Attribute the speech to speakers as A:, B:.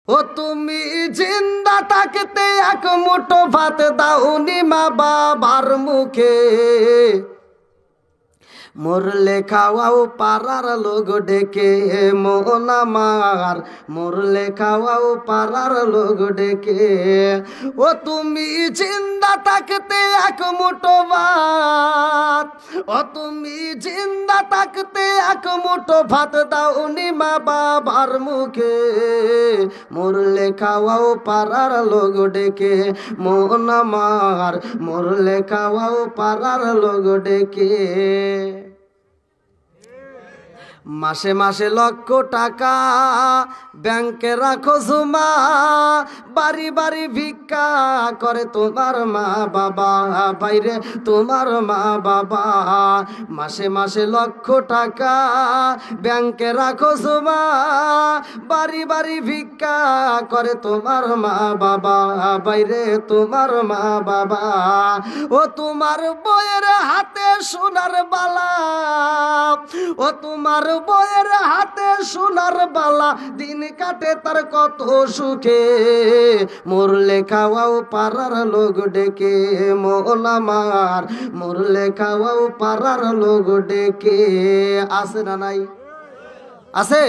A: ও তুমি জিন্দা থাকতে এক মুঠো ভাত দাওনি মা বাবার মুখে, মরলে খাওয়াও পাড়ার লোক ডেকে মন আমার, মরলে খাওয়াও পাড়ার লোক ডেকে। ও তুমি জিন্দা থাকতে এক মুঠো ভাত, ও তুমি জিন্দা থাকতে এক মুঠো ভাত দাওনি মা বাবার মুখে, মরলে খাওয়াও পাড়ার লোক ডেকে মন আমার, মরলে খাওয়াও পাড়ার লোক ডেকে। মাসে মাসে লক্ষ টাকা ব্যাংকে রাখো জমা, বাড়ি বাড়ি ভিক্ষা করে তোমার মা বাবা, বাইরে তোমার মা বাবা। মাসে মাসে লক্ষ টাকা ব্যাংকে রাখো জমা, বাড়ি বাড়ি ভিক্ষা করে তোমার মা বাবা, বাইরে তোমার মা বাবা। ও তোমার বইয়ের হাতে সোনার বালা, ও তোমার বইয়ের হাতে সোনার বালা, দিন কাটে তার কত সুখে, মরলে খাওয়াও পাড়ার লোক ডেকে মন আমার, মরলে খাওয়াও পাড়ার লোক ডেকে। আছে না নাই? আছে।